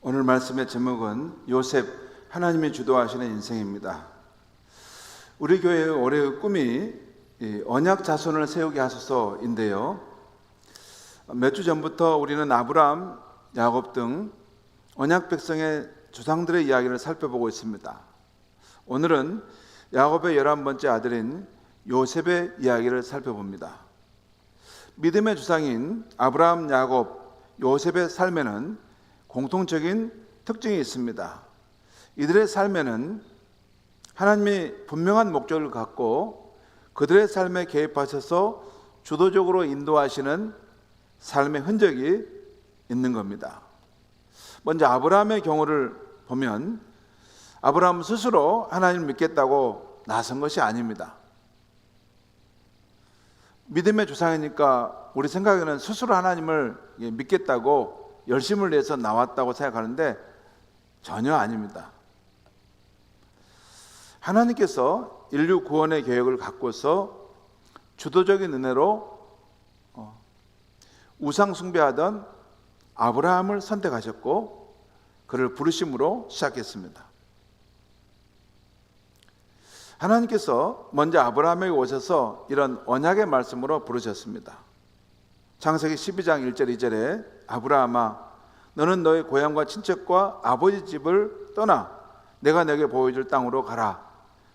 오늘 말씀의 제목은 요셉, 하나님이 주도하시는 인생입니다. 우리 교회의 올해의 꿈이 언약 자손을 세우게 하소서인데요. 몇 주 전부터 우리는 아브라함, 야곱 등 언약 백성의 조상들의 이야기를 살펴보고 있습니다. 오늘은 야곱의 11번째 아들인 요셉의 이야기를 살펴봅니다. 믿음의 조상인 아브라함, 야곱, 요셉의 삶에는 공통적인 특징이 있습니다. 이들의 삶에는 하나님이 분명한 목적을 갖고 그들의 삶에 개입하셔서 주도적으로 인도하시는 삶의 흔적이 있는 겁니다. 먼저 아브라함의 경우를 보면 아브라함 스스로 하나님을 믿겠다고 나선 것이 아닙니다. 믿음의 조상이니까 우리 생각에는 스스로 하나님을 믿겠다고 열심을 내서 나왔다고 생각하는데 전혀 아닙니다. 하나님께서 인류 구원의 계획을 갖고서 주도적인 은혜로 우상 숭배하던 아브라함을 선택하셨고 그를 부르심으로 시작했습니다. 하나님께서 먼저 아브라함에게 오셔서 이런 언약의 말씀으로 부르셨습니다. 창세기 12장 1절 2절에 아브라함아 너는 너의 고향과 친척과 아버지 집을 떠나 내가 내게 보여줄 땅으로 가라.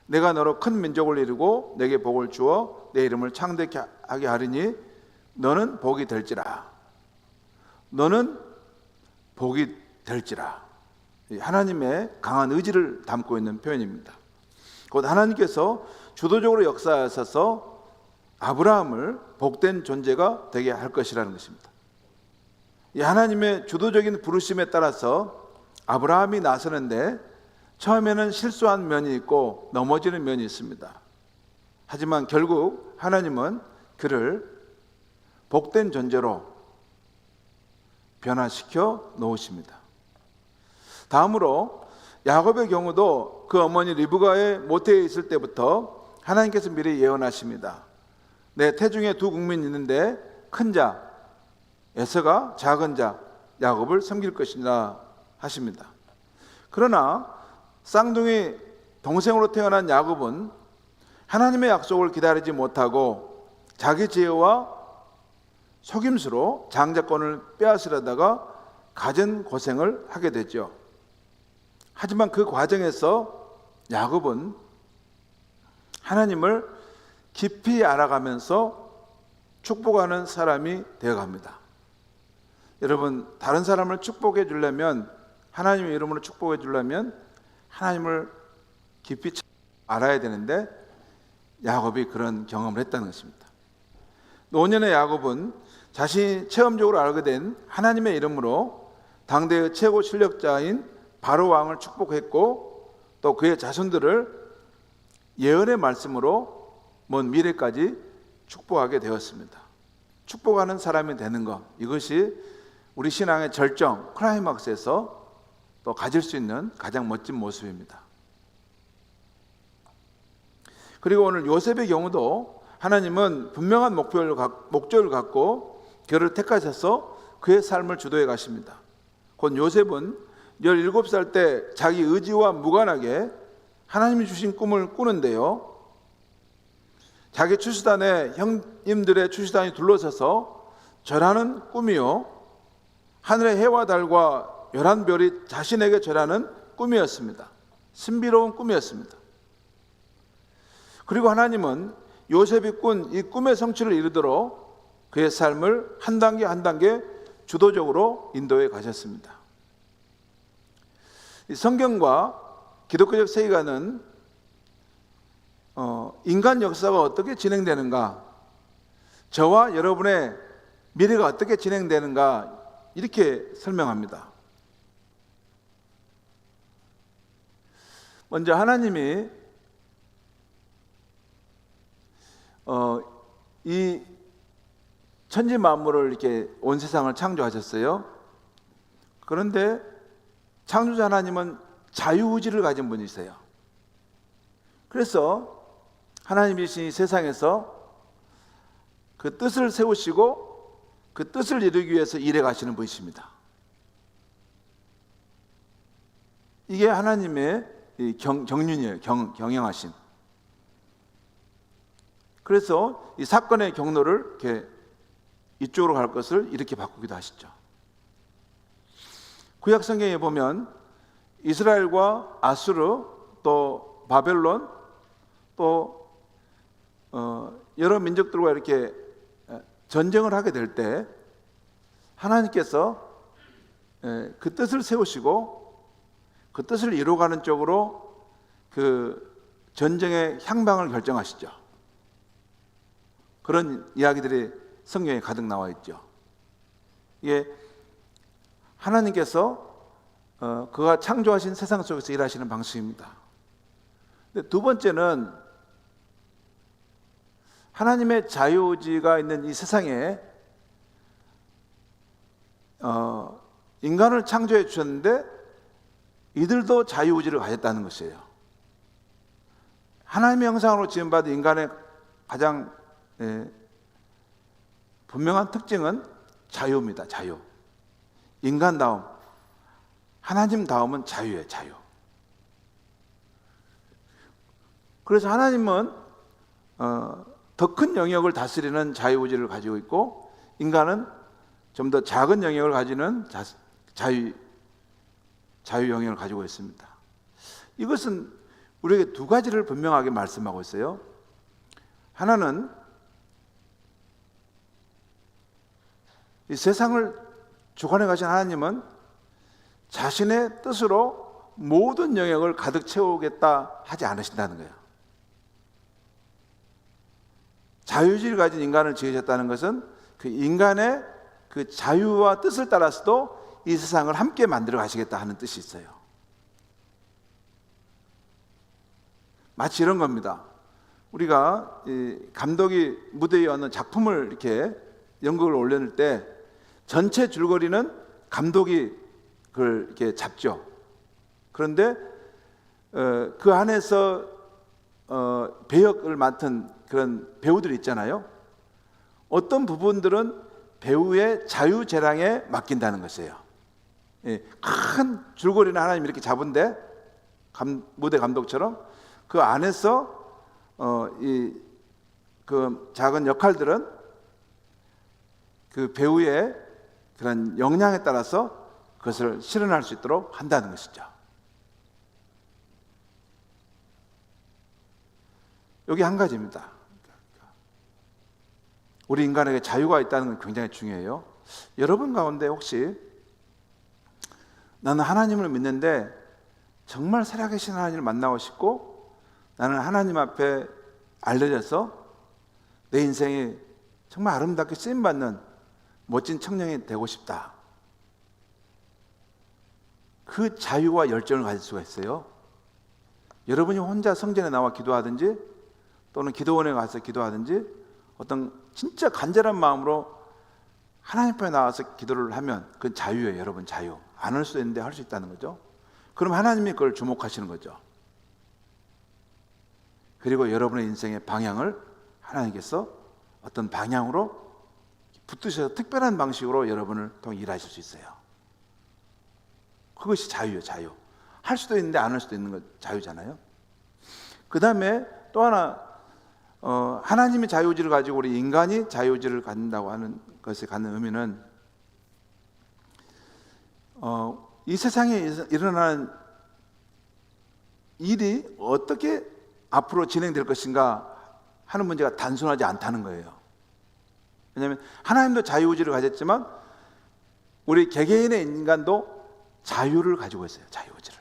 내가 너로 큰 민족을 이루고 내게 복을 주어 내 이름을 창대하게 하리니 너는 복이 될지라. 너는 복이 될지라. 하나님의 강한 의지를 담고 있는 표현입니다. 곧 하나님께서 주도적으로 역사하셔서 아브라함을 복된 존재가 되게 할 것이라는 것입니다. 이 하나님의 주도적인 부르심에 따라서 아브라함이 나서는데 처음에는 실수한 면이 있고 넘어지는 면이 있습니다. 하지만 결국 하나님은 그를 복된 존재로 변화시켜 놓으십니다. 다음으로 야곱의 경우도 그 어머니 리브가의 모태에 있을 때부터 하나님께서 미리 예언하십니다. 내 태중에 두 국민이 있는데 큰 자 에서가 작은 자 야곱을 섬길 것이라 하십니다. 그러나 쌍둥이 동생으로 태어난 야곱은 하나님의 약속을 기다리지 못하고 자기 지혜와 속임수로 장자권을 빼앗으려다가 갖은 고생을 하게 되죠. 하지만 그 과정에서 야곱은 하나님을 깊이 알아가면서 축복하는 사람이 되어갑니다. 여러분, 다른 사람을 축복해 주려면, 하나님의 이름으로 축복해 주려면 하나님을 깊이 알아야 되는데 야곱이 그런 경험을 했다는 것입니다. 노년의 야곱은 자신이 체험적으로 알게 된 하나님의 이름으로 당대의 최고 실력자인 바로 왕을 축복했고 또 그의 자손들을 예언의 말씀으로 먼 미래까지 축복하게 되었습니다. 축복하는 사람이 되는 것, 이것이 우리 신앙의 절정, 클라이막스에서 또 가질 수 있는 가장 멋진 모습입니다. 그리고 오늘 요셉의 경우도 하나님은 분명한 목적을 갖고 그를 택하셔서 그의 삶을 주도해 가십니다. 곧 요셉은 17살 때 자기 의지와 무관하게 하나님이 주신 꿈을 꾸는데요. 자기 추수단에 형님들의 추수단이 둘러서서 절하는 꿈이요. 하늘의 해와 달과 11별이 자신에게 절하는 꿈이었습니다. 신비로운 꿈이었습니다. 그리고 하나님은 요셉이 꾼 이 꿈의 성취를 이루도록 그의 삶을 한 단계 한 단계 주도적으로 인도해 가셨습니다. 이 성경과 기독교적 세계관은 인간 역사가 어떻게 진행되는가, 저와 여러분의 미래가 어떻게 진행되는가 이렇게 설명합니다. 먼저 하나님이 이 천지 만물을 이렇게 온 세상을 창조하셨어요. 그런데 창조자 하나님은 자유의지를 가진 분이세요. 그래서 하나님이신 이 세상에서 그 뜻을 세우시고 그 뜻을 이루기 위해서 일해 가시는 분이십니다. 이게 하나님의 이 경륜이에요. 경영하심. 그래서 이 사건의 경로를 이렇게 이쪽으로 갈 것을 이렇게 바꾸기도 하시죠. 구약 성경에 보면 이스라엘과 아수르 또 바벨론 또 여러 민족들과 이렇게 전쟁을 하게 될 때 하나님께서 그 뜻을 세우시고 그 뜻을 이루어가는 쪽으로 그 전쟁의 향방을 결정하시죠. 그런 이야기들이 성경에 가득 나와 있죠. 이게 하나님께서 그가 창조하신 세상 속에서 일하시는 방식입니다. 근데 두 번째는 하나님의 자유의지가 있는 이 세상에 인간을 창조해 주셨는데 이들도 자유의지를 가졌다는 것이에요. 하나님의 형상으로 지음받은 인간의 가장 분명한 특징은 자유입니다. 자유. 인간다움, 하나님다움은 자유예요. 자유. 그래서 하나님은 더 큰 영역을 다스리는 자유의지를 가지고 있고 인간은 좀 더 작은 영역을 가지는 자유 영역을 가지고 있습니다. 이것은 우리에게 두 가지를 분명하게 말씀하고 있어요. 하나는 이 세상을 주관해 가신 하나님은 자신의 뜻으로 모든 영역을 가득 채우겠다 하지 않으신다는 거예요. 자유의지를 가진 인간을 지으셨다는 것은 그 인간의 그 자유와 뜻을 따라서도 이 세상을 함께 만들어 가시겠다 하는 뜻이 있어요. 마치 이런 겁니다. 우리가 감독이 무대에 어느 작품을 이렇게 연극을 올려낼 때 전체 줄거리는 감독이 그걸 이렇게 잡죠. 그런데 그 안에서 배역을 맡은 그런 배우들이 있잖아요. 어떤 부분들은 배우의 자유재량에 맡긴다는 것이에요. 큰 줄거리는 하나님 이렇게 잡은데 무대 감독처럼 그 안에서 그 작은 역할들은 그 배우의 그런 역량에 따라서 그것을 실현할 수 있도록 한다는 것이죠. 여기 한 가지입니다. 우리 인간에게 자유가 있다는 건 굉장히 중요해요. 여러분 가운데 혹시 나는 하나님을 믿는데 정말 살아계신 하나님을 만나고 싶고 나는 하나님 앞에 알려져서 내 인생이 정말 아름답게 쓰임받는 멋진 청년이 되고 싶다. 그 자유와 열정을 가질 수가 있어요. 여러분이 혼자 성전에 나와 기도하든지 또는 기도원에 가서 기도하든지 어떤 진짜 간절한 마음으로 하나님 앞에 나와서 기도를 하면 그건 자유예요. 여러분 자유. 안 할 수도 있는데 할 수 있다는 거죠. 그럼 하나님이 그걸 주목하시는 거죠. 그리고 여러분의 인생의 방향을 하나님께서 어떤 방향으로 붙드셔서 특별한 방식으로 여러분을 통해 일하실 수 있어요. 그것이 자유예요. 자유. 할 수도 있는데 안 할 수도 있는 거 자유잖아요. 그 다음에 또 하나 하나님의 자유의지를 가지고 우리 인간이 자유의지를 갖는다고 하는 것에 갖는 의미는 이 세상에 일어나는 일이 어떻게 앞으로 진행될 것인가 하는 문제가 단순하지 않다는 거예요. 왜냐하면 하나님도 자유의지를 가졌지만 우리 개개인의 인간도 자유를 가지고 있어요. 자유의지를.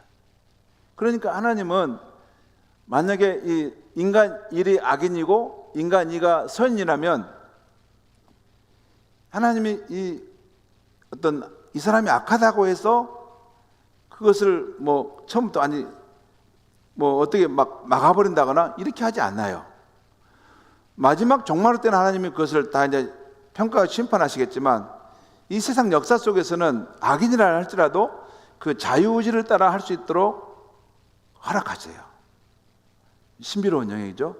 그러니까 하나님은 만약에 이 인간 일이 악인이고 인간 이가 선이라면 하나님이 이 사람이 악하다고 해서 그것을 뭐 처음부터 어떻게 막 막아버린다거나 이렇게 하지 않아요. 마지막 종말의 때는 하나님이 그것을 다 이제 평가하고 심판하시겠지만 이 세상 역사 속에서는 악인이라 할지라도 그 자유의지를 따라 할 수 있도록 허락하세요. 신비로운 영역이죠.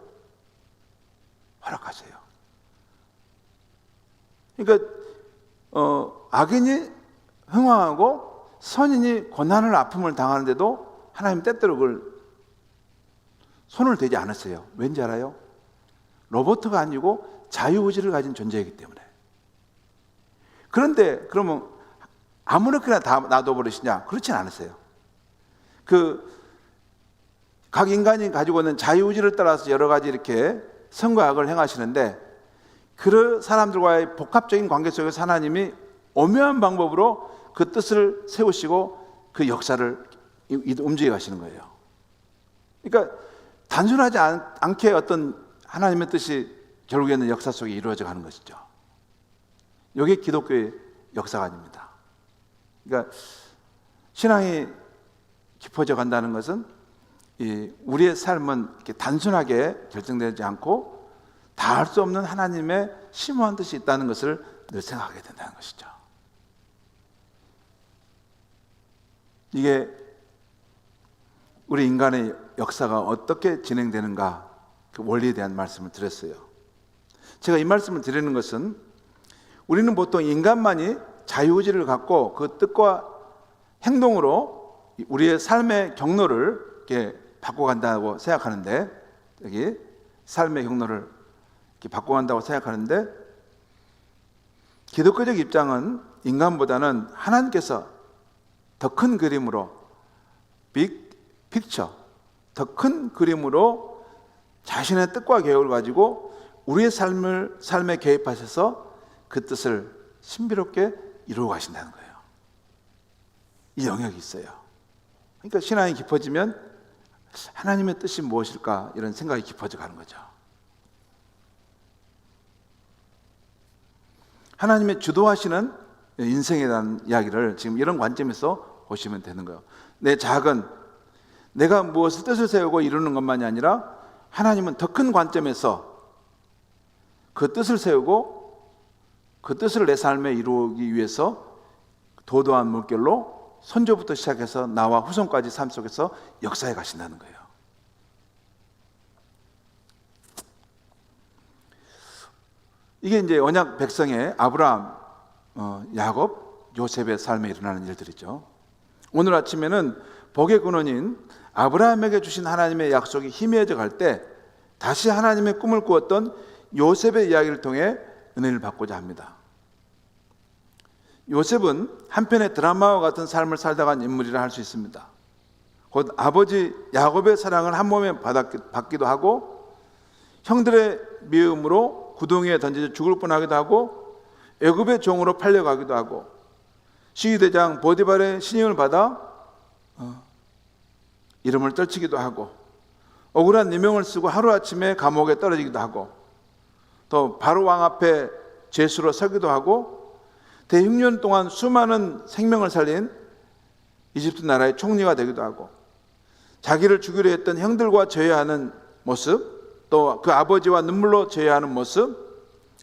허락하세요. 그러니까 악인이 흥황하고 선인이 고난을 아픔을 당하는데도 하나님 때때로 그걸 손을 대지 않았어요. 왠지 알아요? 로봇가 아니고 자유의지를 가진 존재이기 때문에. 그런데 그러면 아무렇게나 다 놔둬버리시냐? 그렇진 않았어요. 각 인간이 가지고 있는 자유의지를 따라서 여러 가지 이렇게 선과 악을 행하시는데, 그 사람들과의 복합적인 관계 속에서 하나님이 오묘한 방법으로 그 뜻을 세우시고 그 역사를 움직여 가시는 거예요. 그러니까 단순하지 않게 어떤 하나님의 뜻이 결국에는 역사 속에 이루어져 가는 것이죠. 이게 기독교의 역사가 아닙니다. 그러니까 신앙이 깊어져 간다는 것은 우리의 삶은 이렇게 단순하게 결정되지 않고 다 할 수 없는 하나님의 심오한 뜻이 있다는 것을 늘 생각하게 된다는 것이죠. 이게 우리 인간의 역사가 어떻게 진행되는가, 그 원리에 대한 말씀을 드렸어요. 제가 이 말씀을 드리는 것은 우리는 보통 인간만이 자유의지를 갖고 그 뜻과 행동으로 우리의 삶의 경로를 이렇게 바꿔간다고 생각하는데, 여기 삶의 경로를 이렇게 바꿔간다고 생각하는데, 기독교적 입장은 인간보다는 하나님께서 더 큰 그림으로, 빅 픽처, 더 큰 그림으로 자신의 뜻과 계획을 가지고 우리의 삶에 개입하셔서 그 뜻을 신비롭게 이루어 가신다는 거예요. 이 영역이 있어요. 그러니까 신앙이 깊어지면 하나님의 뜻이 무엇일까, 이런 생각이 깊어져 가는 거죠. 하나님의 주도하시는 인생에 대한 이야기를 지금 이런 관점에서 보시면 되는 거예요. 내 작은, 내가 무엇을 뜻을 세우고 이루는 것만이 아니라 하나님은 더 큰 관점에서 그 뜻을 세우고 그 뜻을 내 삶에 이루기 위해서 도도한 물결로 선조부터 시작해서 나와 후손까지 삶 속에서 역사해 가신다는 거예요. 이게 이제 언약 백성의 아브라함, 야곱, 요셉의 삶에 일어나는 일들이죠. 오늘 아침에는 복의 근원인 아브라함에게 주신 하나님의 약속이 희미해져 갈 때 다시 하나님의 꿈을 꾸었던 요셉의 이야기를 통해 은혜를 받고자 합니다. 요셉은 한편의 드라마와 같은 삶을 살다 간 인물이라 할 수 있습니다. 곧 아버지 야곱의 사랑을 한 몸에 받기도 하고, 형들의 미움으로 구덩이에 던져져 죽을 뻔하기도 하고, 애굽의 종으로 팔려가기도 하고, 시위대장 보디발의 신임을 받아 이름을 떨치기도 하고, 억울한 누명을 쓰고 하루아침에 감옥에 떨어지기도 하고, 또 바로 왕 앞에 죄수로 서기도 하고, 대6년 동안 수많은 생명을 살린 이집트 나라의 총리가 되기도 하고, 자기를 죽이려 했던 형들과 제외하는 모습, 또 그 아버지와 눈물로 제외하는 모습,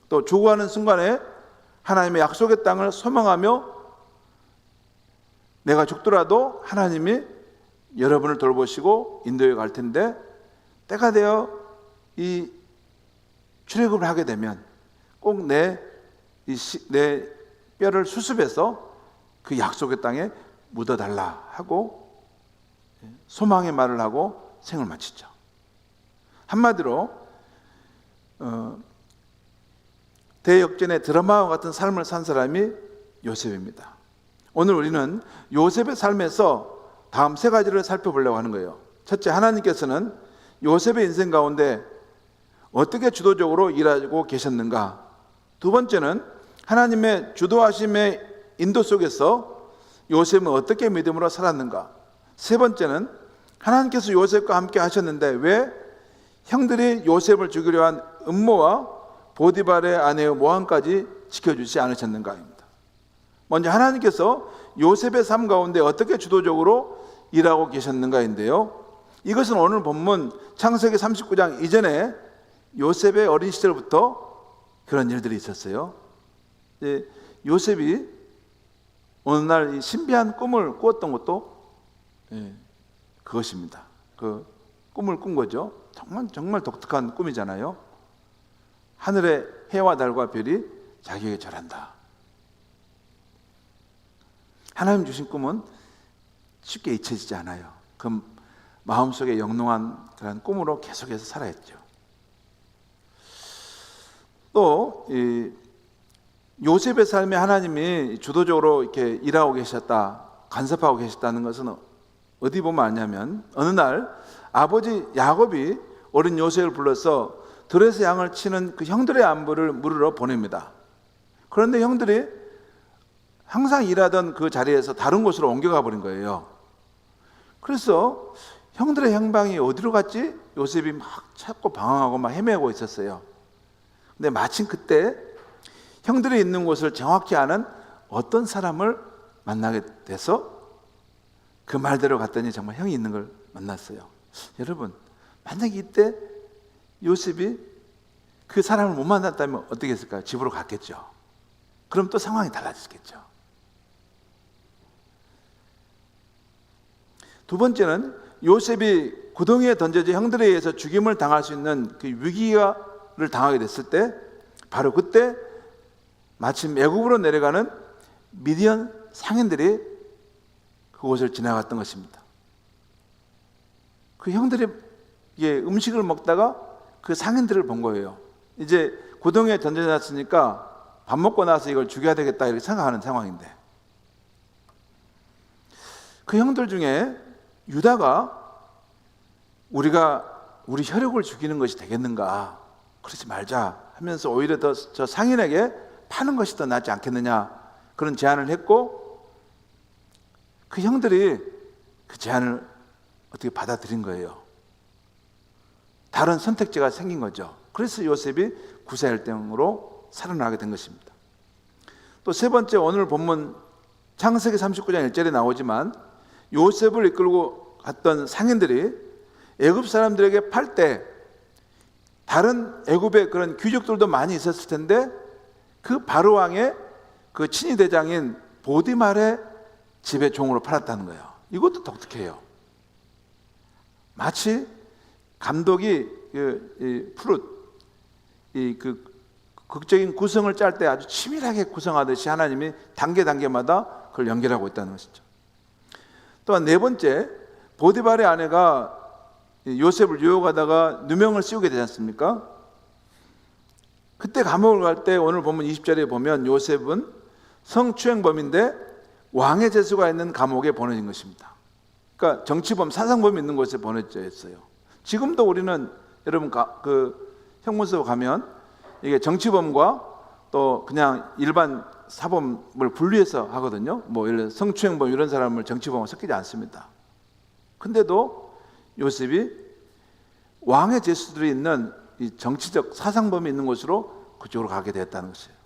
또 죽어가는 순간에 하나님의 약속의 땅을 소망하며 내가 죽더라도 하나님이 여러분을 돌보시고 인도해 갈 텐데, 때가 되어 이 출애굽을 하게 되면 꼭 내 뼈를 수습해서 그 약속의 땅에 묻어달라 하고 소망의 말을 하고 생을 마치죠. 한마디로 대역전의 드라마와 같은 삶을 산 사람이 요셉입니다. 오늘 우리는 요셉의 삶에서 다음 세 가지를 살펴보려고 하는 거예요. 첫째, 하나님께서는 요셉의 인생 가운데 어떻게 주도적으로 일하고 계셨는가. 두 번째는 하나님의 주도하심의 인도 속에서 요셉은 어떻게 믿음으로 살았는가. 세 번째는 하나님께서 요셉과 함께 하셨는데 왜 형들이 요셉을 죽이려 한 음모와 보디발의 아내의 모함까지 지켜주지 않으셨는가입니다. 먼저 하나님께서 요셉의 삶 가운데 어떻게 주도적으로 일하고 계셨는가인데요, 이것은 오늘 본문 창세기 39장 이전에 요셉의 어린 시절부터 그런 일들이 있었어요. 요셉이 어느 날 이 신비한 꿈을 꾸었던 것도 그것입니다. 그 꿈을 꾼 거죠. 정말 독특한 꿈이잖아요. 하늘의 해와 달과 별이 자기에게 절한다. 하나님 주신 꿈은 쉽게 잊혀지지 않아요. 그 마음속에 영롱한 그런 꿈으로 계속해서 살아했죠. 또 요셉의 삶에 하나님이 주도적으로 이렇게 일하고 계셨다, 간섭하고 계셨다는 것은 어디 보면 아냐면, 어느 날 아버지 야곱이 어린 요셉을 불러서 들에서 양을 치는 그 형들의 안부를 물으러 보냅니다. 그런데 형들이 항상 일하던 그 자리에서 다른 곳으로 옮겨가 버린 거예요. 그래서 형들의 행방이 어디로 갔지? 요셉이 막 찾고 방황하고 막 헤매고 있었어요. 근데 마침 그때 형들이 있는 곳을 정확히 아는 어떤 사람을 만나게 돼서 그 말대로 갔더니 정말 형이 있는 걸 만났어요. 여러분, 만약에 이때 요셉이 그 사람을 못 만났다면 어떻게 했을까요? 집으로 갔겠죠. 그럼 또 상황이 달라졌겠죠. 두 번째는 요셉이 구덩이에 던져져 형들에 의해서 죽임을 당할 수 있는 그 위기를 당하게 됐을 때, 바로 그때 마침 애굽으로 내려가는 미디안 상인들이 그곳을 지나갔던 것입니다. 그 형들이 음식을 먹다가 그 상인들을 본 거예요. 이제 구덩이에 던져놨으니까 밥 먹고 나서 이걸 죽여야 되겠다 이렇게 생각하는 상황인데, 그 형들 중에 유다가 우리가 우리 혈육을 죽이는 것이 되겠는가, 그러지 말자 하면서 오히려 더 저 상인에게 파는 것이 더 낫지 않겠느냐, 그런 제안을 했고, 그 형들이 그 제안을 어떻게 받아들인 거예요. 다른 선택지가 생긴 거죠. 그래서 요셉이 구사일등으로 살아나게 된 것입니다. 또 세 번째, 오늘 본문 창세기 39장 1절에 나오지만, 요셉을 이끌고 갔던 상인들이 애굽 사람들에게 팔 때 다른 애굽의 그런 귀족들도 많이 있었을 텐데, 그 바로 왕의 그 친위 대장인 보디말의 집에 종으로 팔았다는 거예요. 이것도 독특해요. 마치 감독이 그 극적인 구성을 짤 때 아주 치밀하게 구성하듯이 하나님이 단계마다 그걸 연결하고 있다는 것이죠. 또한 네 번째, 보디발의 아내가 요셉을 유혹하다가 누명을 씌우게 되지 않습니까? 그때 감옥을 갈 때 오늘 본문 20절에 보면 요셉은 성추행범인데 왕의 재수가 있는 감옥에 보내진 것입니다. 그러니까 정치범, 사상범이 있는 곳에 보내져 있어요. 지금도 우리는 여러분 그 형무소 가면 이게 정치범과 또 그냥 일반 사범을 분리해서 하거든요. 뭐 예를 들어 성추행범 이런 사람을 정치범과 섞이지 않습니다. 근데도 요셉이 왕의 제수들이 있는 이 정치적 사상범이 있는 곳으로 그쪽으로 가게 되었다는 것이에요.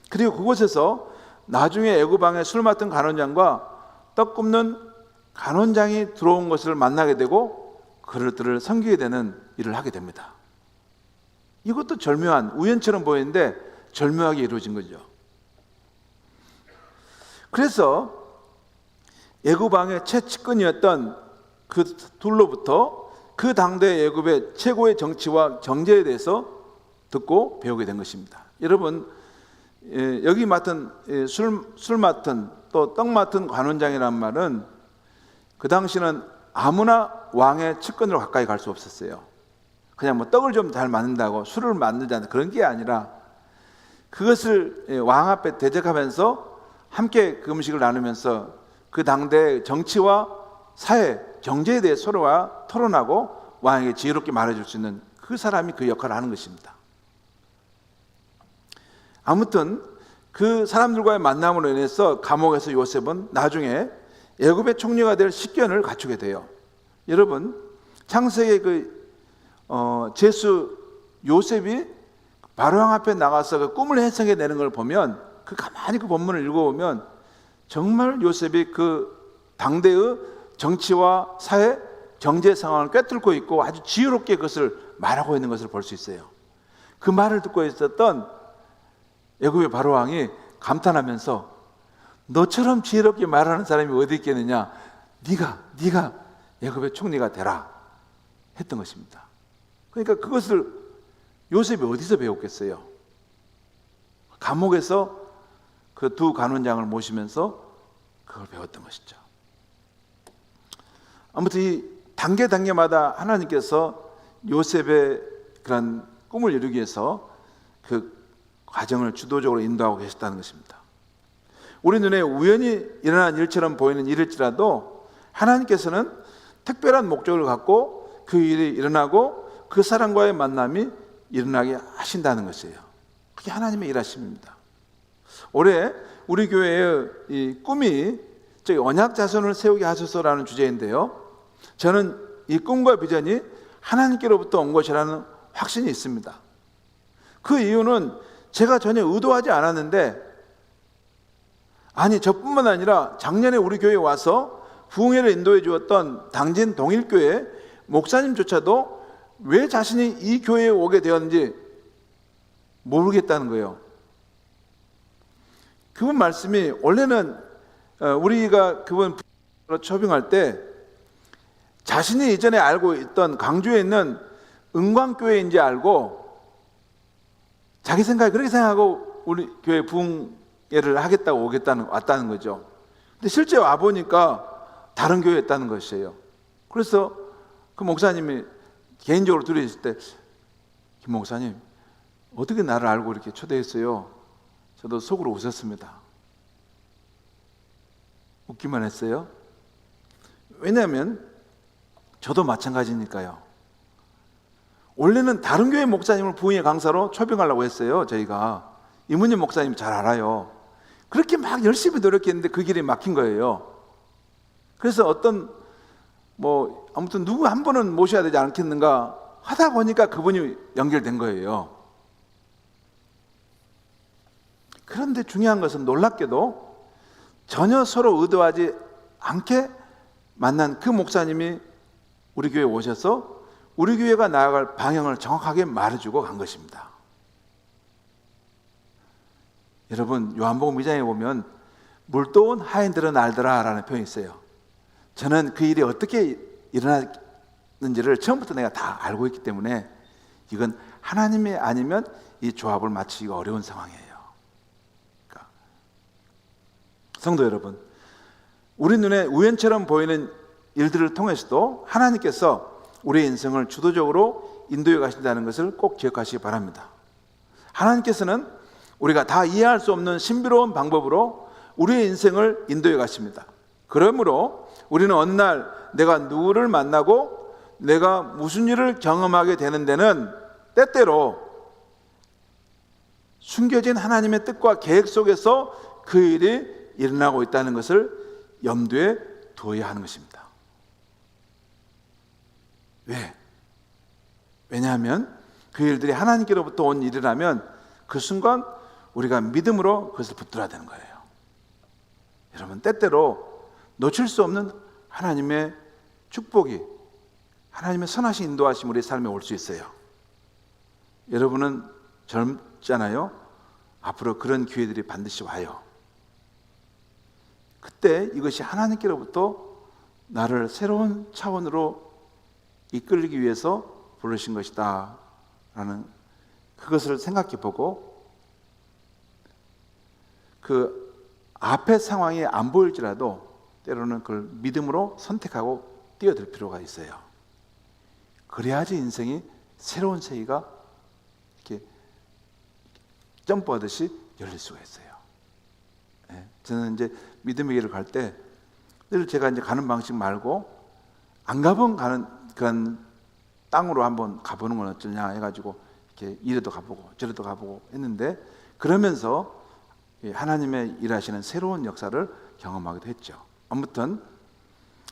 그리고 그곳에서 나중에 애굽왕의 술 맡은 간원장과 떡 굽는 간원장이 들어온 것을 만나게 되고 그들을 섬기게 되는 일을 하게 됩니다. 이것도 절묘한 우연처럼 보이는데 절묘하게 이루어진 거죠. 그래서 애굽왕의 최측근이었던 그 둘로부터 그 당대 애굽의 최고의 정치와 경제에 대해서 듣고 배우게 된 것입니다. 여러분, 여기 맡은 술 맡은 또 떡 맡은 관원장이란 말은 그 당시는 아무나 왕의 측근으로 가까이 갈 수 없었어요. 그냥 뭐 떡을 좀 잘 만든다고 술을 만들지 그런 게 아니라 그것을 왕 앞에 대적하면서 함께 그 음식을 나누면서 그 당대 정치와 사회, 경제에 대해 서로와 토론하고 왕에게 지혜롭게 말해줄 수 있는 그 사람이 그 역할을 하는 것입니다. 아무튼 그 사람들과의 만남으로 인해서 감옥에서 요셉은 나중에 애굽의 총리가 될 식견을 갖추게 돼요. 여러분, 창세기 제수 요셉이 바로왕 앞에 나가서 그 꿈을 해석해 내는 걸 보면, 그 가만히 그 본문을 읽어보면 정말 요셉이 그 당대의 정치와 사회, 경제 상황을 꿰뚫고 있고 아주 지혜롭게 그것을 말하고 있는 것을 볼 수 있어요. 그 말을 듣고 있었던 애굽의 바로왕이 감탄하면서 너처럼 지혜롭게 말하는 사람이 어디 있겠느냐, 네가 애굽의 총리가 되라 했던 것입니다. 그러니까 그것을 요셉이 어디서 배웠겠어요? 감옥에서 그 두 간원장을 모시면서 그걸 배웠던 것이죠. 아무튼 이 단계마다 하나님께서 요셉의 그런 꿈을 이루기 위해서 그 과정을 주도적으로 인도하고 계셨다는 것입니다. 우리 눈에 우연히 일어난 일처럼 보이는 일일지라도 하나님께서는 특별한 목적을 갖고 그 일이 일어나고 그 사람과의 만남이 일어나게 하신다는 것이에요. 그게 하나님의 일하심입니다. 올해 우리 교회의 이 꿈이 언약 자손을 세우게 하소서라는 주제인데요, 저는 이 꿈과 비전이 하나님께로부터 온 것이라는 확신이 있습니다. 그 이유는 제가 전혀 의도하지 않았는데, 아니 저뿐만 아니라 작년에 우리 교회에 와서 부흥회를 인도해 주었던 당진 동일교회 목사님조차도 왜 자신이 이 교회에 오게 되었는지 모르겠다는 거예요. 그분 말씀이, 원래는 우리가 그분 초빙할 때 자신이 이전에 알고 있던 광주에 있는 은광교회인지 알고 자기 생각에 그렇게 생각하고 우리 교회 부흥회를 하겠다고 왔다는 거죠. 근데 실제 와보니까 다른 교회였다는 것이에요. 그래서 그 목사님이 개인적으로 둘이 있을 때, 김 목사님 어떻게 나를 알고 이렇게 초대했어요? 저도 속으로 웃었습니다. 웃기만 했어요. 왜냐하면 저도 마찬가지니까요. 원래는 다른 교회 목사님을 부흥회 강사로 초빙하려고 했어요. 저희가 이문희 목사님 잘 알아요. 그렇게 막 열심히 노력했는데 그 길이 막힌 거예요. 그래서 아무튼 누구 한 분은 모셔야 되지 않겠는가 하다 보니까 그분이 연결된 거예요. 그런데 중요한 것은 놀랍게도 전혀 서로 의도하지 않게 만난 그 목사님이 우리 교회에 오셔서 우리 교회가 나아갈 방향을 정확하게 말해주고 간 것입니다. 여러분, 요한복음 2장에 보면 물도온 하인들은 알더라 라는 표현이 있어요. 저는 그 일이 어떻게 일어났는지를 처음부터 내가 다 알고 있기 때문에 이건 하나님이 아니면 이 조합을 맞추기가 어려운 상황이에요. 그러니까 성도 여러분, 우리 눈에 우연처럼 보이는 일들을 통해서도 하나님께서 우리의 인생을 주도적으로 인도해 가신다는 것을 꼭 기억하시기 바랍니다. 하나님께서는 우리가 다 이해할 수 없는 신비로운 방법으로 우리의 인생을 인도해 가십니다. 그러므로 우리는 어느 날 내가 누구를 만나고 내가 무슨 일을 경험하게 되는 데는 때때로 숨겨진 하나님의 뜻과 계획 속에서 그 일이 일어나고 있다는 것을 염두에 두어야 하는 것입니다. 왜? 왜냐하면 그 일들이 하나님께로부터 온 일이라면 그 순간 우리가 믿음으로 그것을 붙들어야 되는 거예요. 여러분, 때때로 놓칠 수 없는 하나님의 축복이, 하나님의 선하신 인도하심이 우리 삶에 올 수 있어요. 여러분은 젊잖아요. 앞으로 그런 기회들이 반드시 와요. 그때 이것이 하나님께로부터 나를 새로운 차원으로 이끌기 위해서 부르신 것이다 라는 그것을 생각해 보고, 그 앞의 상황이 안 보일지라도 때로는 그걸 믿음으로 선택하고 뛰어들 필요가 있어요. 그래야지 인생이 새로운 세계가 이렇게 점프하듯이 열릴 수가 있어요. 저는 이제 믿음의 길을 갈 때 늘 제가 이제 가는 방식 말고 안 가본 그런 땅으로 한번 가보는 건 어쩌냐 해가지고 이렇게 이래도 가보고 저래도 가보고 했는데, 그러면서 하나님의 일하시는 새로운 역사를 경험하기도 했죠. 아무튼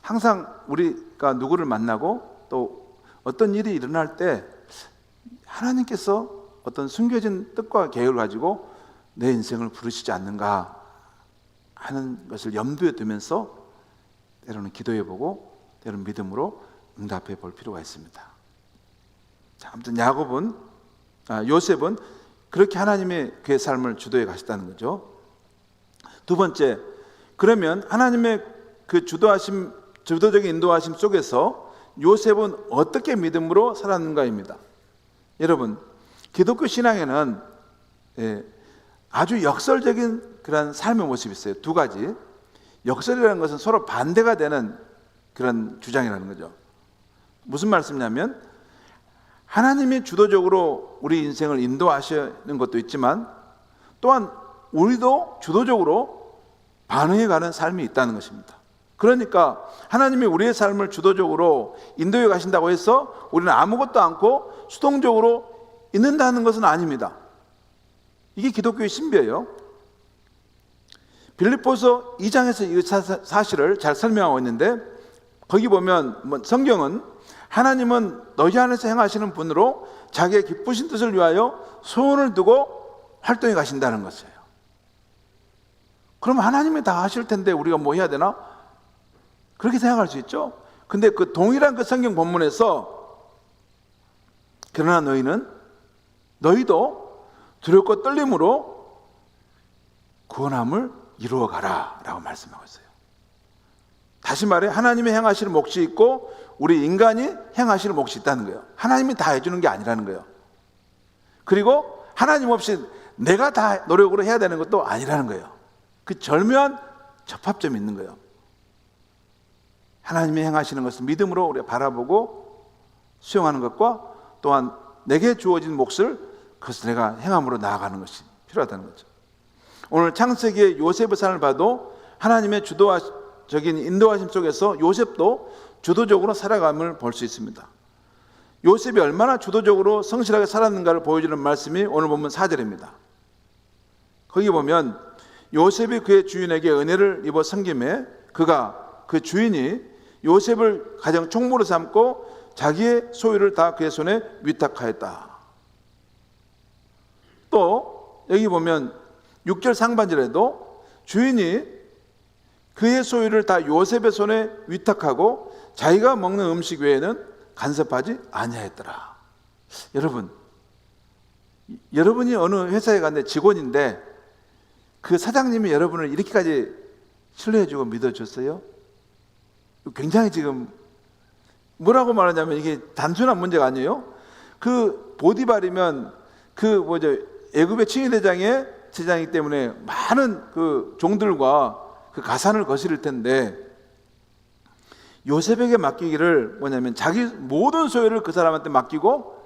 항상 우리가 누구를 만나고 또 어떤 일이 일어날 때 하나님께서 어떤 숨겨진 뜻과 계획을 가지고 내 인생을 부르시지 않는가 하는 것을 염두에 두면서 때로는 기도해보고 때로는 믿음으로 응답해 볼 필요가 있습니다. 자, 아무튼 요셉은 그렇게 하나님의 그의 삶을 주도해 가셨다는 거죠. 두 번째, 그러면 하나님의 그 주도적인 인도하심 속에서 요셉은 어떻게 믿음으로 살았는가입니다. 여러분, 기독교 신앙에는 아주 역설적인 그런 삶의 모습이 있어요. 두 가지. 역설이라는 것은 서로 반대가 되는 그런 주장이라는 거죠. 무슨 말씀이냐면 하나님이 주도적으로 우리 인생을 인도하시는 것도 있지만 또한 우리도 주도적으로 반응해가는 삶이 있다는 것입니다. 그러니까 하나님이 우리의 삶을 주도적으로 인도해 가신다고 해서 우리는 아무것도 않고 수동적으로 있는다는 것은 아닙니다. 이게 기독교의 신비예요. 빌립보서 2장에서 이 사실을 잘 설명하고 있는데 거기 보면 성경은 하나님은 너희 안에서 행하시는 분으로 자기의 기쁘신 뜻을 위하여 소원을 두고 활동해 가신다는 것이에요. 그럼 하나님이 다 하실 텐데 우리가 뭐 해야 되나? 그렇게 생각할 수 있죠. 근데 그 동일한 그 성경 본문에서 그러나 너희도 두렵고 떨림으로 구원함을 이루어가라 라고 말씀하고 있어요. 다시 말해 하나님이 행하실 몫이 있고 우리 인간이 행하실 몫이 있다는 거예요. 하나님이 다 해주는 게 아니라는 거예요. 그리고 하나님 없이 내가 다 노력으로 해야 되는 것도 아니라는 거예요. 그 절묘한 접합점이 있는 거예요. 하나님이 행하시는 것을 믿음으로 우리가 바라보고 수용하는 것과 또한 내게 주어진 몫을 그것을 내가 행함으로 나아가는 것이 필요하다는 거죠. 오늘 창세기의 요셉의 삶을 봐도 하나님의 주도적인 인도하심 속에서 요셉도 주도적으로 살아감을 볼 수 있습니다. 요셉이 얼마나 주도적으로 성실하게 살았는가를 보여주는 말씀이 오늘 본문 4절입니다. 거기 보면 요셉이 그의 주인에게 은혜를 입어 섬김에 그가 그 주인이 요셉을 가장 총무로 삼고 자기의 소유를 다 그의 손에 위탁하였다. 또 여기 보면 6절 상반절에도 주인이 그의 소유를 다 요셉의 손에 위탁하고 자기가 먹는 음식 외에는 간섭하지 아니하였더라. 여러분이 어느 회사에 갔는데 직원인데 그 사장님이 여러분을 이렇게까지 신뢰해주고 믿어줬어요? 굉장히 지금 뭐라고 말하냐면 이게 단순한 문제가 아니에요. 그 보디발이면 애굽의 친위대장의 제장이기 때문에 많은 그 종들과 그 가산을 거스릴 텐데 요셉에게 맡기기를 자기 모든 소유를 그 사람한테 맡기고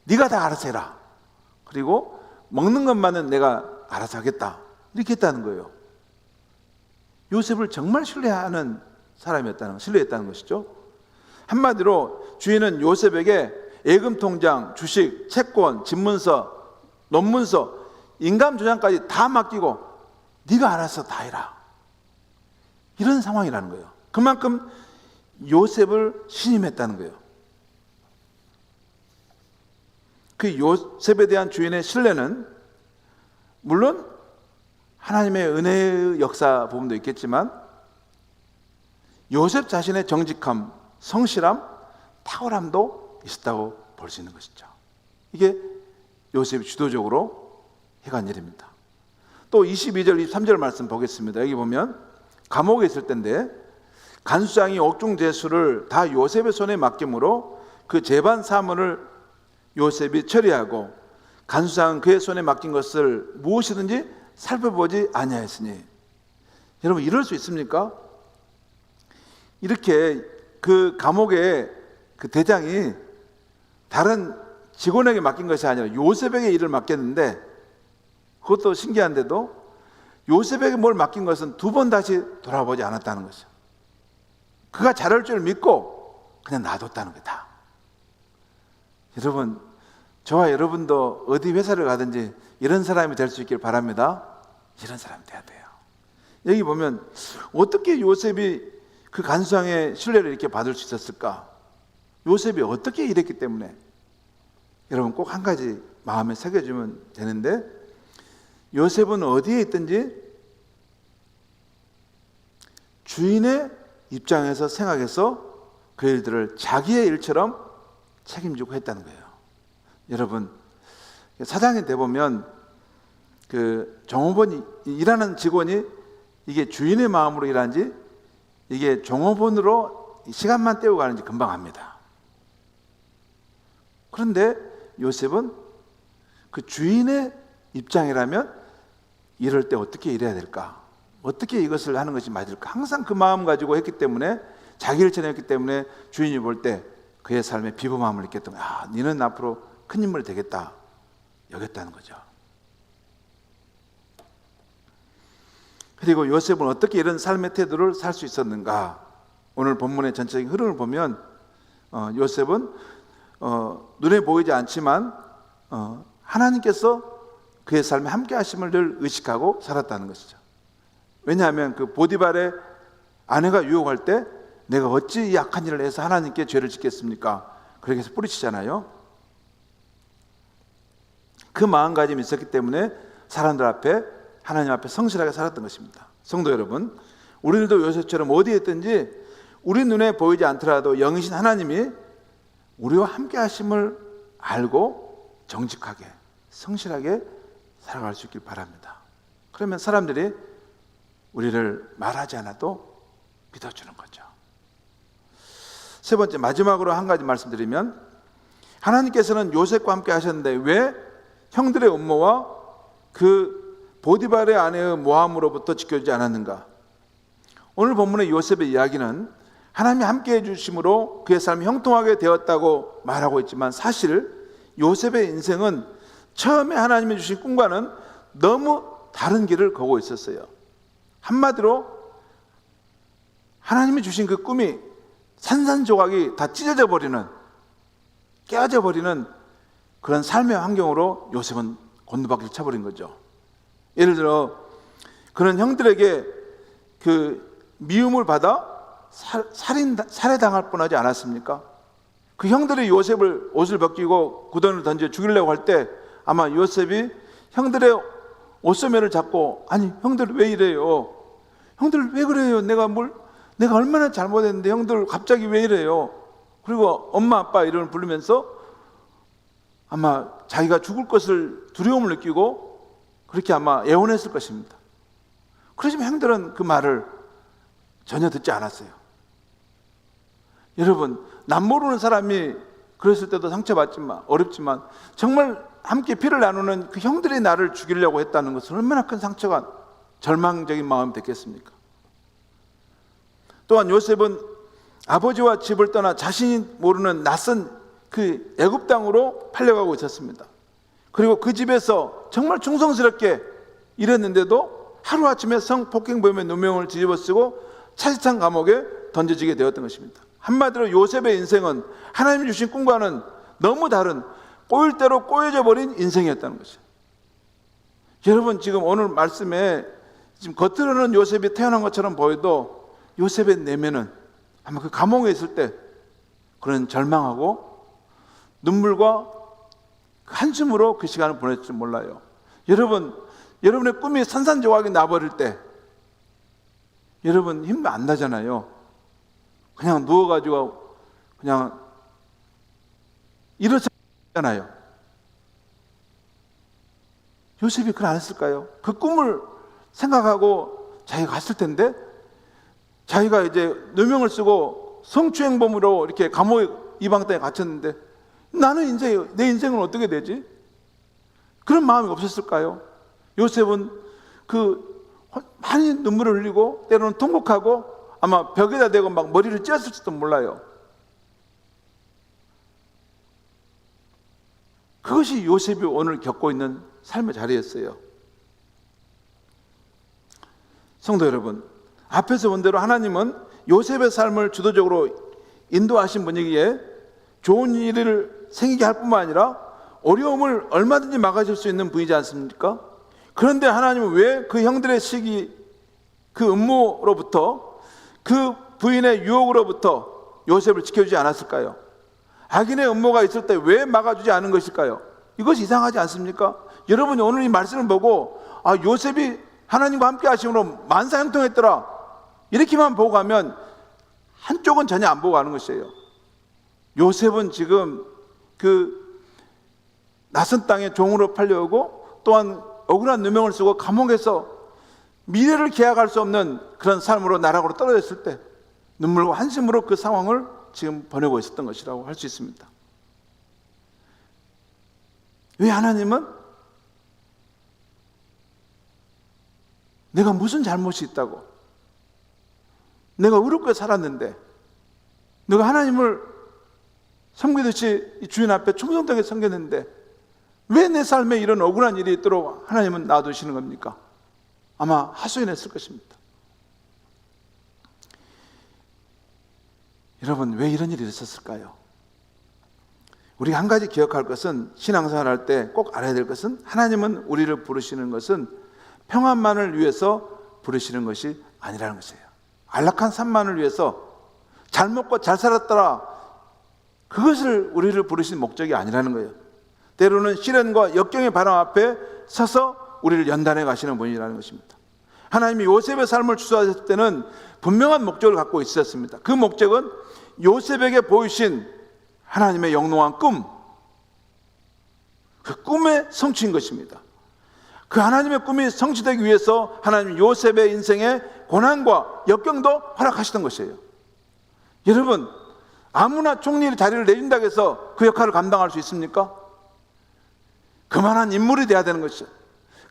네가 다 알아서 해라. 그리고 먹는 것만은 내가 알아서 하겠다. 이렇게 했다는 거예요. 요셉을 정말 신뢰했다는 것이죠. 한마디로 주인은 요셉에게 예금 통장, 주식, 채권, 집문서, 논문서, 인감 조장까지 다 맡기고 네가 알아서 다 해라. 이런 상황이라는 거예요. 그만큼 요셉을 신임했다는 거예요. 그 요셉에 대한 주인의 신뢰는 물론 하나님의 은혜의 역사 부분도 있겠지만 요셉 자신의 정직함, 성실함, 탁월함도 있었다고 볼 수 있는 것이죠. 이게 요셉이 주도적으로 해간 일입니다. 또 22절, 23절 말씀 보겠습니다. 여기 보면 감옥에 있을 때인데 간수장이 옥중 제수를 다 요셉의 손에 맡김으로 그 재반 사물을 요셉이 처리하고 간수장은 그의 손에 맡긴 것을 무엇이든지 살펴보지 아니하였으니. 여러분 이럴 수 있습니까? 이렇게 그 감옥의 그 대장이 다른 직원에게 맡긴 것이 아니라 요셉에게 일을 맡겼는데 그것도 신기한데도 요셉에게 뭘 맡긴 것은 두 번 다시 돌아보지 않았다는 것이죠. 그가 잘할 줄 믿고 그냥 놔뒀다는 거다. 여러분, 저와 여러분도 어디 회사를 가든지 이런 사람이 될 수 있길 바랍니다. 이런 사람이 돼야 돼요. 여기 보면 어떻게 요셉이 그 간수장의 신뢰를 이렇게 받을 수 있었을까? 요셉이 어떻게 일했기 때문에? 여러분 꼭 한 가지 마음에 새겨주면 되는데 요셉은 어디에 있든지 주인의 입장에서 생각해서 그 일들을 자기의 일처럼 책임지고 했다는 거예요. 여러분 사장이 돼보면 그 종업원이 일하는 직원이 이게 주인의 마음으로 일하는지 이게 종업원으로 시간만 때우고 가는지 금방 압니다. 그런데 요셉은 그 주인의 입장이라면 이럴 때 어떻게 일해야 될까? 어떻게 이것을 하는 것이 맞을까? 항상 그 마음 가지고 했기 때문에 자기를 전했기 때문에 주인이 볼 때 그의 삶에 비범함을 느꼈던 거야. 아, 너는 앞으로 큰 인물이 되겠다 여겼다는 거죠. 그리고 요셉은 어떻게 이런 삶의 태도를 살 수 있었는가? 오늘 본문의 전체적인 흐름을 보면 요셉은 눈에 보이지 않지만 하나님께서 그의 삶에 함께 하심을 늘 의식하고 살았다는 것이죠. 왜냐하면 그 보디발의 아내가 유혹할 때 내가 어찌 이 악한 일을 해서 하나님께 죄를 짓겠습니까? 그렇게 해서 뿌리치잖아요. 그 마음가짐이 있었기 때문에 사람들 앞에, 하나님 앞에 성실하게 살았던 것입니다. 성도 여러분, 우리들도 요셉처럼 어디에 있든지 우리 눈에 보이지 않더라도 영이신 하나님이 우리와 함께 하심을 알고 정직하게, 성실하게 살아갈 수 있길 바랍니다. 그러면 사람들이 우리를 말하지 않아도 믿어주는 거죠. 세 번째, 마지막으로 한 가지 말씀드리면, 하나님께서는 요셉과 함께 하셨는데 왜 형들의 음모와 그 보디발의 아내의 모함으로부터 지켜주지 않았는가? 오늘 본문의 요셉의 이야기는 하나님이 함께 해주심으로 그의 삶이 형통하게 되었다고 말하고 있지만, 사실 요셉의 인생은 처음에 하나님이 주신 꿈과는 너무 다른 길을 걷고 있었어요. 한마디로 하나님이 주신 그 꿈이 산산조각이 다 찢어져 버리는, 깨어져 버리는 그런 삶의 환경으로 요셉은 곤두박질 쳐버린 거죠. 예를 그런 형들에게 그 미움을 받아 살해당할 뻔하지 않았습니까? 그 형들이 요셉을 옷을 벗기고 구덩이를 던져 죽이려고 할 때 아마 요셉이 형들의 옷소매를 잡고, 아니 형들 왜 이래요? 형들 왜 그래요? 내가 얼마나 잘못했는데 형들 갑자기 왜 이래요? 그리고 엄마 아빠 이름을 부르면서 아마 자기가 죽을 것을 두려움을 느끼고 그렇게 아마 애원했을 것입니다. 그렇지만 형들은 그 말을 전혀 듣지 않았어요. 여러분, 남 모르는 사람이 그랬을 때도 상처받지만, 어렵지만 정말 함께 피를 나누는 그 형들이 나를 죽이려고 했다는 것은 얼마나 큰 상처가, 절망적인 마음이 됐겠습니까? 또한 요셉은 아버지와 집을 떠나 자신이 모르는 낯선 그 애굽 땅으로 팔려가고 있었습니다. 그리고 그 집에서 정말 충성스럽게 일했는데도 하루아침에 성폭행범의 누명을 뒤집어쓰고 차지찬 감옥에 던져지게 되었던 것입니다. 한마디로 요셉의 인생은 하나님이 주신 꿈과는 너무 다른, 꼬일 대로 꼬여져 버린 인생이었다는 것이죠. 여러분, 지금 오늘 말씀에 지금 겉으로는 요셉이 태어난 것처럼 보여도 요셉의 내면은 아마 그 감옥에 있을 때 그런 절망하고 눈물과 한숨으로 그 시간을 보냈을지 몰라요. 여러분, 여러분의 꿈이 산산조각이 나버릴 때 여러분 힘도 안 나잖아요. 그냥 누워가지고 그냥 이러잖아요. 요셉이 그걸 안 했을까요? 그 꿈을 생각하고 자기가 갔을 텐데, 자기가 이제 누명을 쓰고 성추행범으로 이렇게 감옥 이방 땅에 갇혔는데 나는 이제 내 인생은 어떻게 되지? 그런 마음이 없었을까요? 요셉은 그 많이 눈물을 흘리고 때로는 통곡하고 아마 벽에다 대고 막 머리를 찧었을지도 몰라요. 그것이 요셉이 오늘 겪고 있는 삶의 자리였어요. 성도 여러분, 앞에서 본 대로 하나님은 요셉의 삶을 주도적으로 인도하신 분이기에 좋은 일을 생기게 할 뿐만 아니라 어려움을 얼마든지 막아줄 수 있는 분이지 않습니까? 그런데 하나님은 왜 그 형들의 시기, 그 음모로부터, 그 부인의 유혹으로부터 요셉을 지켜주지 않았을까요? 악인의 음모가 있을 때 왜 막아주지 않은 것일까요? 이것이 이상하지 않습니까? 여러분이 오늘 이 말씀을 보고 요셉이 하나님과 함께 하심으로 만사형통했더라, 이렇게만 보고 가면 한쪽은 전혀 안 보고 가는 것이에요. 요셉은 지금 그 낯선 땅에 종으로 팔려오고 또한 억울한 누명을 쓰고 감옥에서 미래를 계약할 수 없는 그런 삶으로 나락으로 떨어졌을 때 눈물과 한숨으로 그 상황을 지금 보내고 있었던 것이라고 할 수 있습니다. 왜 하나님은 내가 무슨 잘못이 있다고, 내가 의롭게 살았는데 너가 하나님을 섬기듯이 주인 앞에 충성되게 섬겼는데 왜 내 삶에 이런 억울한 일이 있도록 하나님은 놔두시는 겁니까? 아마 하소연했을 것입니다. 여러분, 왜 이런 일이 있었을까요? 우리가 한 가지 기억할 것은, 신앙생활 할 때 꼭 알아야 될 것은, 하나님은 우리를 부르시는 것은 평안만을 위해서 부르시는 것이 아니라는 것이에요. 안락한 삶만을 위해서 잘 먹고 잘 살았더라, 그것을 우리를 부르신 목적이 아니라는 거예요. 때로는 시련과 역경의 바람 앞에 서서 우리를 연단해 가시는 분이라는 것입니다. 하나님이 요셉의 삶을 주소하셨을 때는 분명한 목적을 갖고 있었습니다. 그 목적은 요셉에게 보이신 하나님의 영롱한 꿈, 그 꿈의 성취인 것입니다. 그 하나님의 꿈이 성취되기 위해서 하나님 요셉의 인생에 고난과 역경도 허락하시던 것이에요. 여러분, 아무나 총리 자리를 내준다고 해서 그 역할을 감당할 수 있습니까? 그만한 인물이 돼야 되는 것이죠.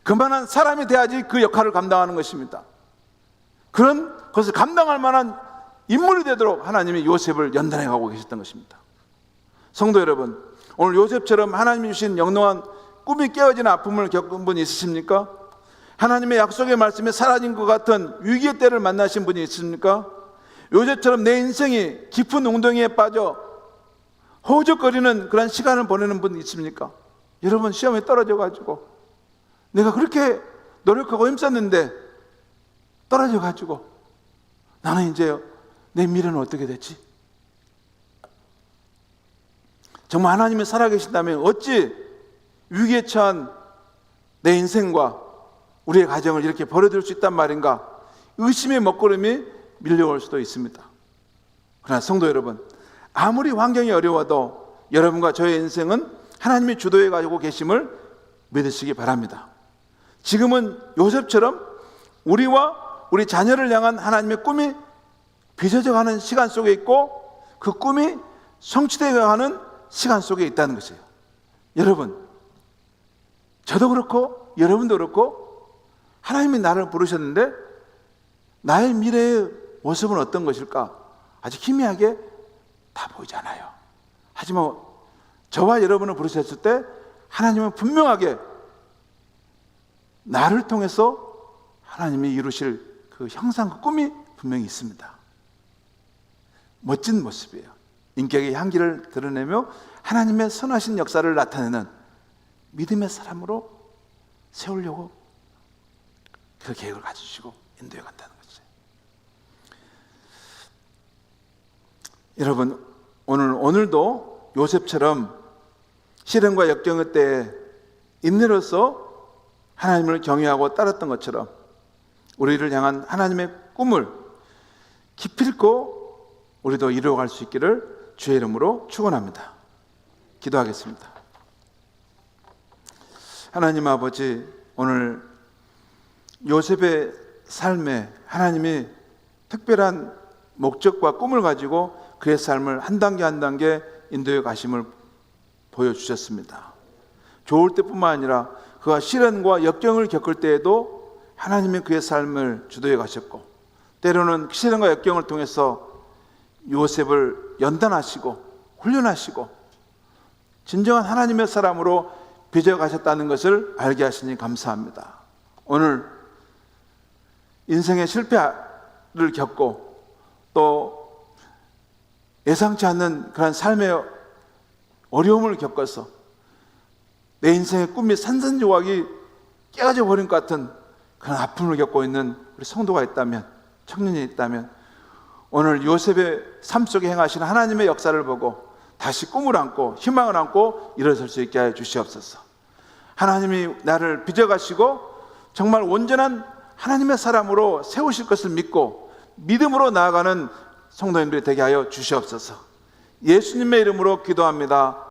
그만한 사람이 돼야지 그 역할을 감당하는 것입니다. 그런 것을 감당할 만한 인물이 되도록 하나님이 요셉을 연단해 가고 계셨던 것입니다. 성도 여러분, 오늘 요셉처럼 하나님이 주신 영롱한 꿈이 깨어지는 아픔을 겪은 분이 있으십니까? 하나님의 약속의 말씀에 사라진 것 같은 위기의 때를 만나신 분이 있습니까? 요셉처럼 내 인생이 깊은 웅덩이에 빠져 허우적거리는 그런 시간을 보내는 분이 있습니까? 여러분, 시험에 떨어져가지고 내가 그렇게 노력하고 힘썼는데 떨어져가지고 나는 이제 내 미래는 어떻게 됐지? 정말 하나님이 살아계신다면 어찌 위기에 처한 내 인생과 우리의 가정을 이렇게 버려둘 수 있단 말인가? 의심의 먹구름이 밀려올 수도 있습니다. 그러나 성도 여러분, 아무리 환경이 어려워도 여러분과 저의 인생은 하나님이 주도해 가지고 계심을 믿으시기 바랍니다. 지금은 요셉처럼 우리와 우리 자녀를 향한 하나님의 꿈이 빚어져가는 시간 속에 있고 그 꿈이 성취되어가는 시간 속에 있다는 것이에요. 여러분, 저도 그렇고 여러분도 그렇고 하나님이 나를 부르셨는데 나의 미래의 모습은 어떤 것일까? 아주 희미하게 다 보이지 않아요. 하지만 저와 여러분을 부르셨을 때 하나님은 분명하게 나를 통해서 하나님이 이루실 그 형상, 그 꿈이 분명히 있습니다. 멋진 모습이에요. 인격의 향기를 드러내며 하나님의 선하신 역사를 나타내는 믿음의 사람으로 세우려고 그 계획을 가지시고 인도해 간다는 거죠. 여러분, 오늘도 요셉처럼 시련과 역경의 때에 인내로서 하나님을 경외하고 따랐던 것처럼 우리를 향한 하나님의 꿈을 기필코 우리도 이루어갈 수 있기를 주의 이름으로 축원합니다. 기도하겠습니다. 하나님 아버지, 오늘 요셉의 삶에 하나님이 특별한 목적과 꿈을 가지고 그의 삶을 한 단계 한 단계 인도해 가심을 보여주셨습니다. 좋을 때뿐만 아니라 그가 시련과 역경을 겪을 때에도 하나님이 그의 삶을 주도해 가셨고, 때로는 시련과 역경을 통해서 요셉을 연단하시고 훈련하시고 진정한 하나님의 사람으로 빚어가셨다는 것을 알게 하시니 감사합니다. 오늘 인생의 실패를 겪고 또 예상치 않는 그런 삶의 어려움을 겪어서 내 인생의 꿈이 산산조각이 깨어져 버린 것 같은 그런 아픔을 겪고 있는 우리 성도가 있다면, 청년이 있다면 오늘 요셉의 삶 속에 행하시는 하나님의 역사를 보고 다시 꿈을 안고 희망을 안고 일어설 수 있게 하여 주시옵소서. 하나님이 나를 빚어가시고 정말 온전한 하나님의 사람으로 세우실 것을 믿고 믿음으로 나아가는 성도님들이 되게 하여 주시옵소서. 예수님의 이름으로 기도합니다.